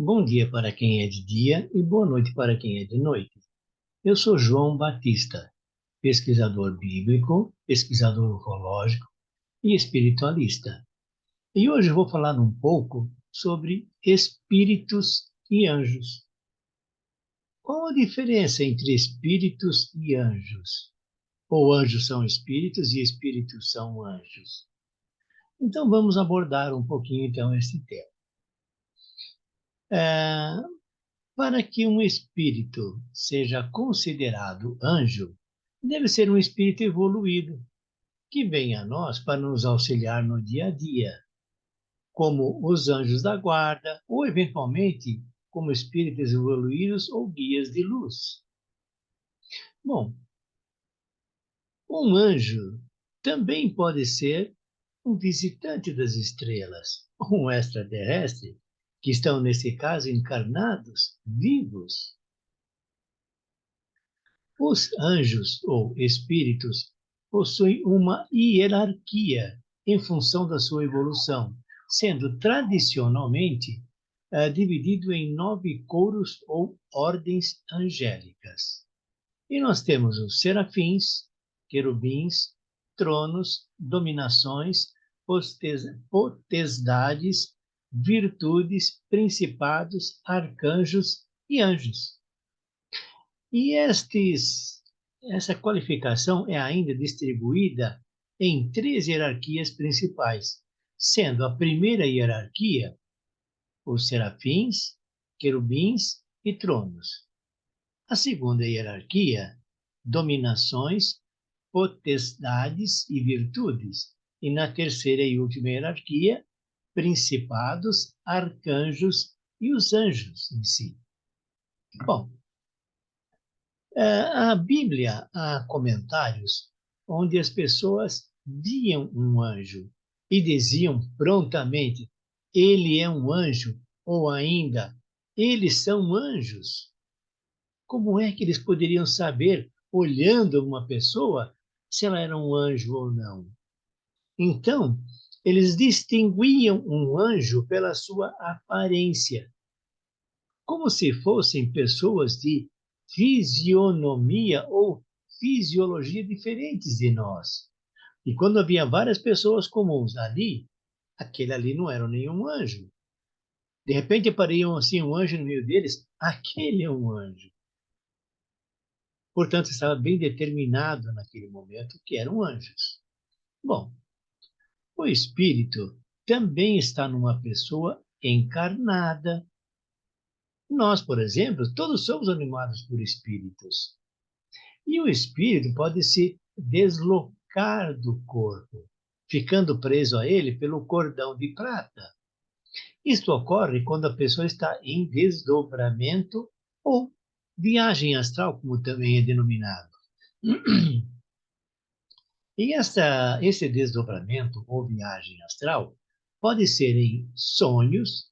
Bom dia para quem é de dia e boa noite para quem é de noite. Eu sou João Batista, pesquisador bíblico, pesquisador ufológico e espiritualista. E hoje eu vou falar um pouco sobre espíritos e anjos. Qual a diferença entre espíritos e anjos? Ou anjos são espíritos e espíritos são anjos? Então vamos abordar um pouquinho então esse tema. É, Para que um espírito seja considerado anjo, deve ser um espírito evoluído, que vem a nós para nos auxiliar no dia a dia, como os anjos da guarda, ou eventualmente como espíritos evoluídos ou guias de luz. Bom, um anjo também pode ser um visitante das estrelas, um extraterrestre, que estão, nesse caso, encarnados, vivos. Os anjos ou espíritos possuem uma hierarquia em função da sua evolução, sendo tradicionalmente dividido em 9 coros ou ordens angélicas. E nós temos os serafins, querubins, tronos, dominações, potestades, virtudes, principados, arcanjos e anjos. E essa qualificação é ainda distribuída em 3 hierarquias principais, sendo a primeira hierarquia os serafins, querubins e tronos. A segunda hierarquia, dominações, potestades e virtudes. E na terceira e última hierarquia, principados, arcanjos e os anjos em si. Bom, a Bíblia há comentários onde as pessoas viam um anjo e diziam prontamente: ele é um anjo, ou ainda, eles são anjos. Como é que eles poderiam saber, olhando uma pessoa, se ela era um anjo ou não? Então, eles distinguiam um anjo pela sua aparência, como se fossem pessoas de fisionomia ou fisiologia diferentes de nós. E quando havia várias pessoas comuns ali, aquele ali não era nenhum anjo. De repente aparecia assim um anjo no meio deles, aquele é um anjo. Portanto, estava bem determinado naquele momento que eram anjos. Bom, o espírito também está numa pessoa encarnada. Nós, por exemplo, todos somos animados por espíritos. E o espírito pode se deslocar do corpo, ficando preso a ele pelo cordão de prata. Isto ocorre quando a pessoa está em desdobramento ou viagem astral, como também é denominado. E esse desdobramento ou viagem astral pode ser em sonhos,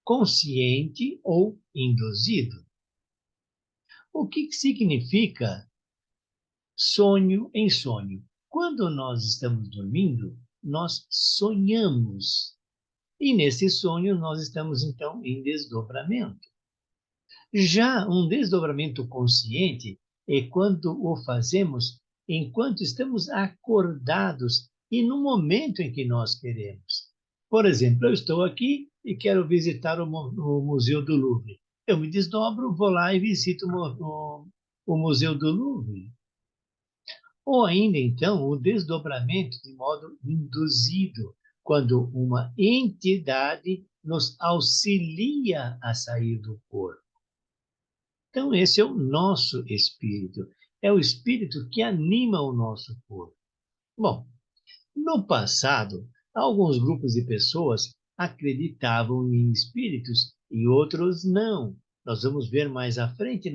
consciente ou induzido. O que significa sonho em sonho? Quando nós estamos dormindo, nós sonhamos. E nesse sonho nós estamos então em desdobramento. Já um desdobramento consciente é quando o fazemos enquanto estamos acordados e no momento em que nós queremos. Por exemplo, eu estou aqui e quero visitar o Museu do Louvre. Eu me desdobro, vou lá e visito o Museu do Louvre. Ou ainda, então, o desdobramento de modo induzido, quando uma entidade nos auxilia a sair do corpo. Então, esse é o nosso espírito. É o espírito que anima o nosso corpo. Bom, no passado, alguns grupos de pessoas acreditavam em espíritos e outros não. Nós vamos ver mais à frente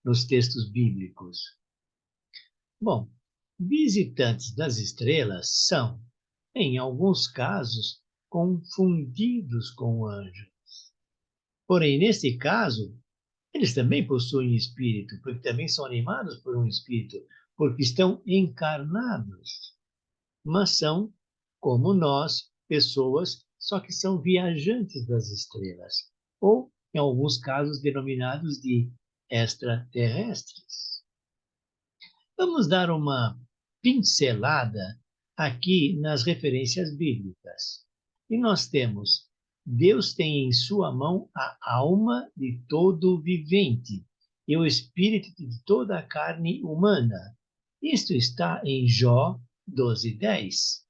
nos textos bíblicos. Bom, visitantes das estrelas são, em alguns casos, confundidos com anjos. Porém, nesse caso, eles também possuem espírito, porque também são animados por um espírito, porque estão encarnados, mas são, como nós, pessoas, só que são viajantes das estrelas. ou, em alguns casos, denominados de extraterrestres. Vamos dar uma pincelada aqui nas referências bíblicas. E nós temos: Deus tem em sua mão a alma de todo vivente e o espírito de toda a carne humana. Isto está em Jó 12:10,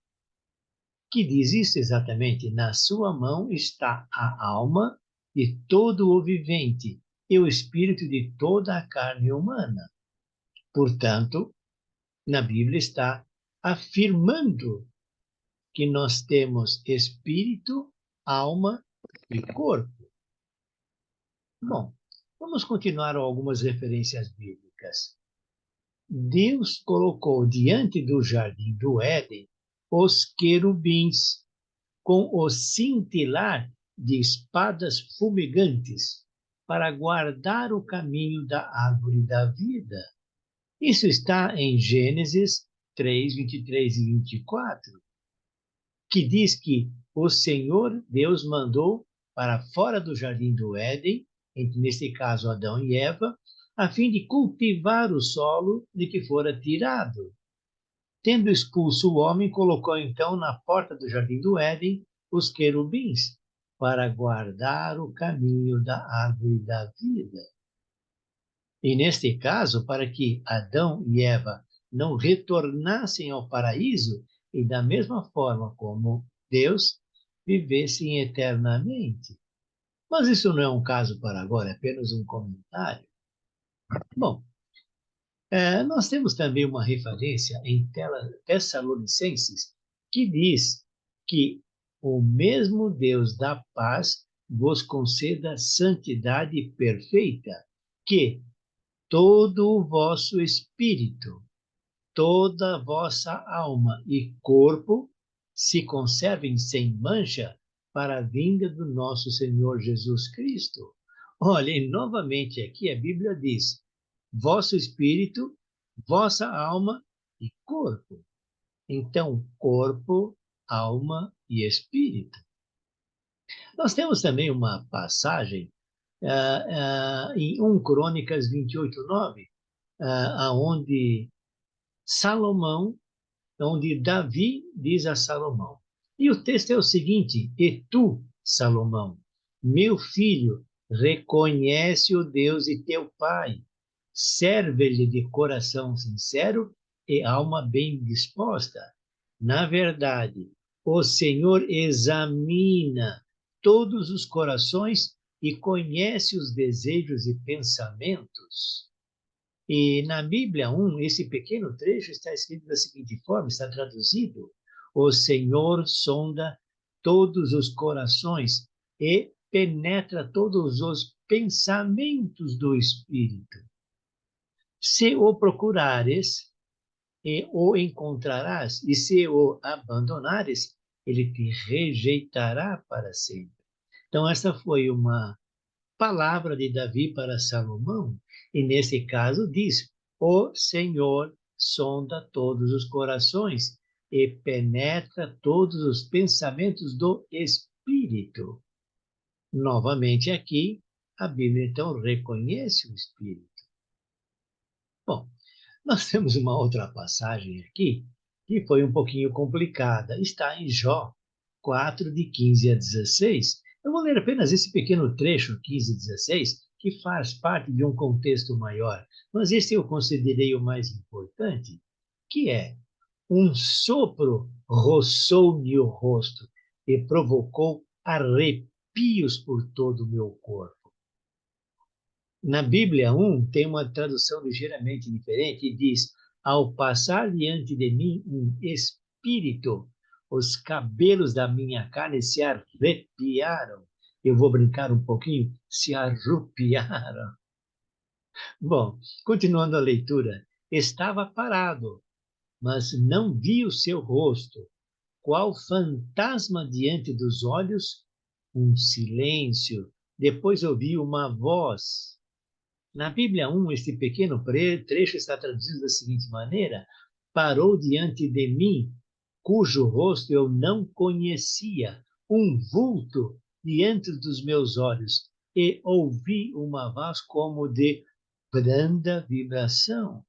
que diz isso exatamente: na sua mão está a alma de todo o vivente e o espírito de toda a carne humana. Portanto, na Bíblia está afirmando que nós temos espírito, alma e corpo. Bom, vamos continuar algumas referências bíblicas. Deus colocou diante do jardim do Éden os querubins, com o cintilar de espadas fumegantes, para guardar o caminho da árvore da vida. Isso está em Gênesis 3, 23 e 24, que diz que o Senhor Deus mandou para fora do jardim do Éden, neste caso Adão e Eva, a fim de cultivar o solo de que fora tirado. Tendo expulso o homem, colocou então na porta do jardim do Éden os querubins, para guardar o caminho da árvore da vida. E neste caso, para que Adão e Eva não retornassem ao paraíso e, da mesma forma como Deus, vivessem eternamente. Mas isso não é um caso para agora, é apenas um comentário. Bom, nós temos também uma referência em Tessalonicenses que diz que o mesmo Deus da paz vos conceda santidade perfeita, que todo o vosso espírito, toda a vossa alma e corpo se conservem sem mancha para a vinda do nosso Senhor Jesus Cristo. Olhem, novamente aqui a Bíblia diz: vosso espírito, vossa alma e corpo. Então, corpo, alma e espírito. Nós temos também uma passagem em 1 Crônicas 28:9, onde Salomão, onde Davi diz a Salomão. E o texto é o seguinte: e tu, Salomão, meu filho, reconhece o Deus de teu pai, serve-lhe de coração sincero e alma bem disposta. Na verdade, o Senhor examina todos os corações e conhece os desejos e pensamentos. E na Bíblia 1, esse pequeno trecho está escrito da seguinte forma, está traduzido: o Senhor sonda todos os corações e penetra todos os pensamentos do Espírito. Se o procurares, o encontrarás, e se o abandonares, ele te rejeitará para sempre. Então, essa foi uma palavra de Davi para Salomão, e nesse caso diz: o Senhor sonda todos os corações e penetra todos os pensamentos do Espírito. Novamente aqui, a Bíblia então reconhece o Espírito. Bom, nós temos uma outra passagem aqui que foi um pouquinho complicada. Está em Jó 4, de 15 a 16. Eu vou ler apenas esse pequeno trecho, 15 e 16, que faz parte de um contexto maior. Mas esse eu considerei o mais importante, que é: um sopro roçou-me o rosto e provocou arrepios por todo o meu corpo. Na Bíblia 1 tem uma tradução ligeiramente diferente e diz: ao passar diante de mim um espírito, os cabelos da minha carne se arrepiaram. Eu vou brincar um pouquinho, se arrupiaram. Bom, continuando a leitura, estava parado, mas não vi o seu rosto. Qual fantasma diante dos olhos? Um silêncio. Depois ouvi uma voz. Na Bíblia 1, este pequeno trecho está traduzido da seguinte maneira: parou diante de mim, cujo rosto eu não conhecia, um vulto diante dos meus olhos. e ouvi uma voz como de branda vibração.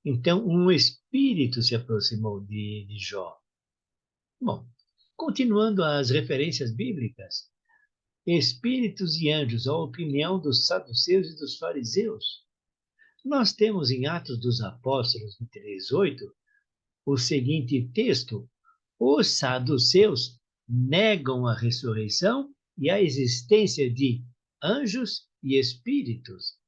Então, um espírito se aproximou de Jó. Bom, continuando as referências bíblicas, espíritos e anjos, a opinião dos saduceus e dos fariseus. Nós temos em Atos dos Apóstolos, 3:8, o seguinte texto: os saduceus negam a ressurreição e a existência de anjos e espíritos,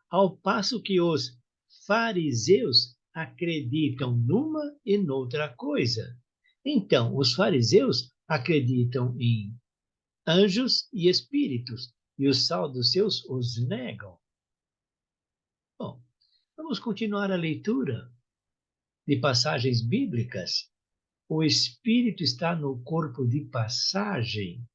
ao passo que os fariseus acreditam numa e noutra coisa. Então, os fariseus acreditam em anjos e espíritos, e os saduceus os negam. Bom, vamos continuar a leitura de passagens bíblicas. O espírito está no corpo de passagem.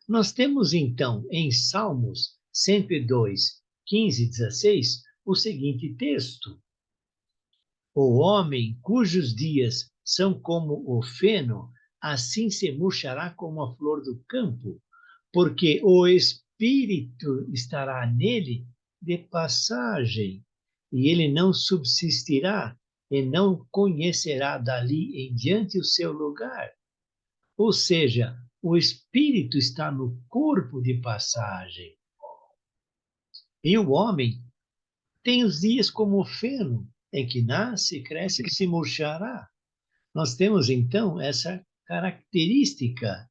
Nós temos então em Salmos 102, 15 e 16 o seguinte texto: o homem cujos dias são como o feno, assim se murchará como a flor do campo, porque o espírito estará nele de passagem, e ele não subsistirá, e não conhecerá dali em diante o seu lugar. Ou seja, o espírito está no corpo de passagem. E o homem tem os dias como o feno, em que nasce, cresce e se murchará. Nós temos, então, essa característica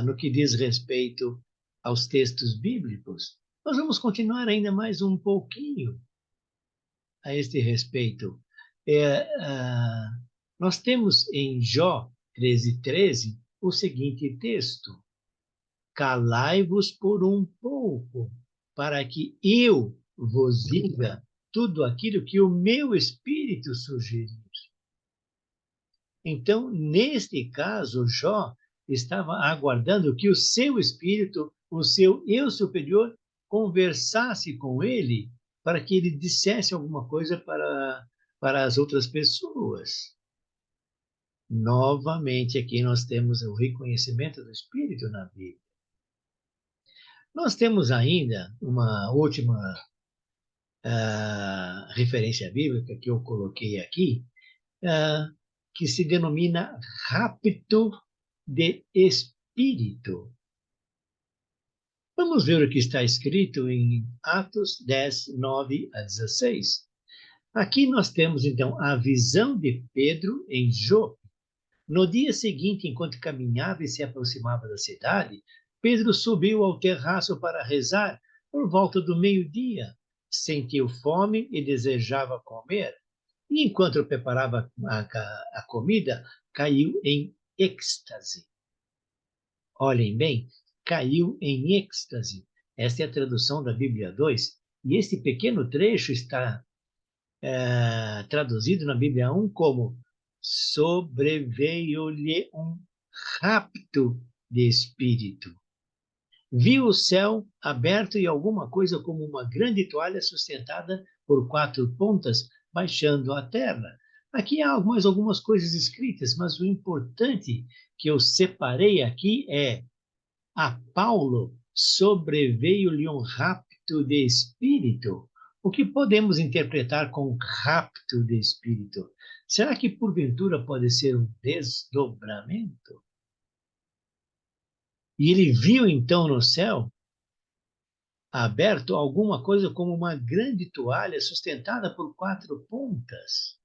no que diz respeito aos textos bíblicos. Nós vamos continuar ainda mais um pouquinho a este respeito. Nós temos em Jó 13:13 o seguinte texto: calai-vos por um pouco, para que eu vos diga tudo aquilo que o meu espírito sugerir. Então, neste caso, Jó estava aguardando que o seu espírito, o seu eu superior, conversasse com ele para que ele dissesse alguma coisa para as outras pessoas. Novamente, aqui nós temos o reconhecimento do espírito na Bíblia. Nós temos ainda uma última referência bíblica que eu coloquei aqui, que se denomina rapto de espírito. Vamos ver o que está escrito em Atos 10, 9 a 16. Aqui nós temos, então, a visão de Pedro em Jope. No dia seguinte, enquanto caminhava e se aproximava da cidade, Pedro subiu ao terraço para rezar por volta do meio-dia. Sentiu fome e desejava comer. E enquanto preparava a comida, caiu em êxtase. Olhem bem, caiu em êxtase. Esta é a tradução da Bíblia 2. E este pequeno trecho está traduzido na Bíblia 1 como: sobreveio-lhe um rapto de espírito. Viu o céu aberto e alguma coisa como uma grande toalha sustentada por 4 pontas baixando à terra. Aqui há mais algumas coisas escritas, mas o importante que eu separei aqui é: a Paulo sobreveio-lhe um rapto de espírito. O que podemos interpretar com rapto de espírito? Será que porventura pode ser um desdobramento? E ele viu então no céu aberto alguma coisa como uma grande toalha sustentada por 4 pontas.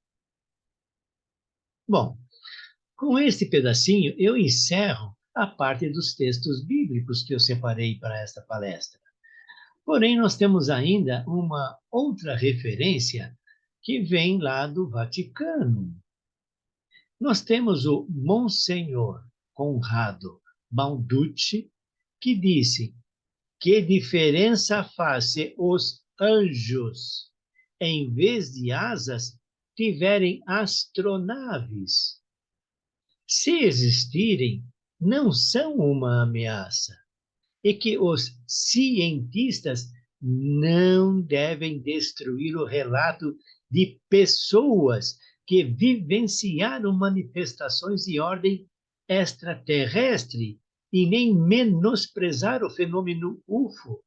Bom, com este pedacinho eu encerro a parte dos textos bíblicos que eu separei para esta palestra. Porém, nós temos ainda uma outra referência que vem lá do Vaticano. Nós temos o Monsenhor Conrado Balducci, que disse: que diferença faz se os anjos, em vez de asas, tiverem astronaves? Se existirem, não são uma ameaça. E que os cientistas não devem destruir o relato de pessoas que vivenciaram manifestações de ordem extraterrestre e nem menosprezar o fenômeno UFO,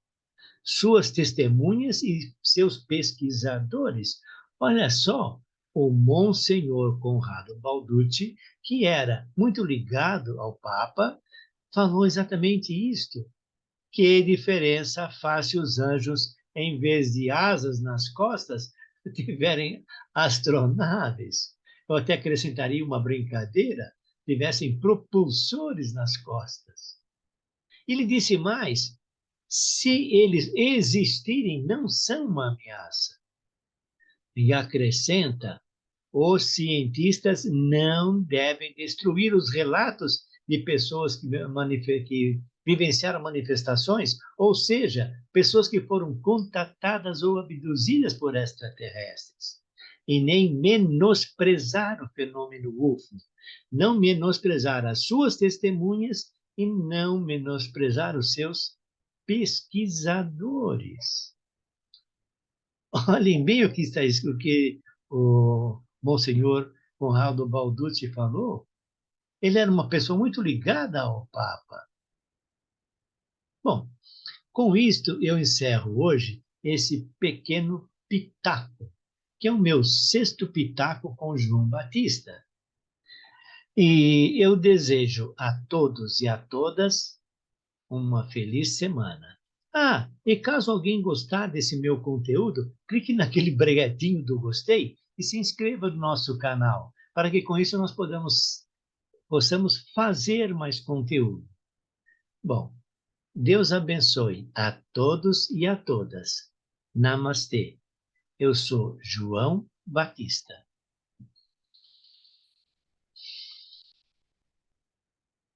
suas testemunhas e seus pesquisadores. Olha só, o Monsenhor Conrado Balducci, que era muito ligado ao Papa, falou exatamente isto. Que diferença faz se os anjos, em vez de asas nas costas, tiverem astronaves? Eu até acrescentaria uma brincadeira, tivessem propulsores nas costas. Ele disse mais: se eles existirem, não são uma ameaça. E acrescenta: os cientistas não devem destruir os relatos de pessoas que vivenciaram manifestações, ou seja, pessoas que foram contatadas ou abduzidas por extraterrestres. E nem menosprezar o fenômeno UFO, não menosprezar as suas testemunhas e não menosprezar os seus pesquisadores. Olhem bem o que está escrito, o que o Monsenhor Conrado Balducci falou. Ele era uma pessoa muito ligada ao Papa. Bom, com isto eu encerro hoje esse pequeno pitaco, que é o meu sexto pitaco com João Batista. E eu desejo a todos e a todas uma feliz semana. Ah, e caso alguém gostar desse meu conteúdo, clique naquele breguetinho do gostei e se inscreva no nosso canal, para que com isso nós possamos fazer mais conteúdo. Bom, Deus abençoe a todos e a todas. Namastê. Eu sou João Batista.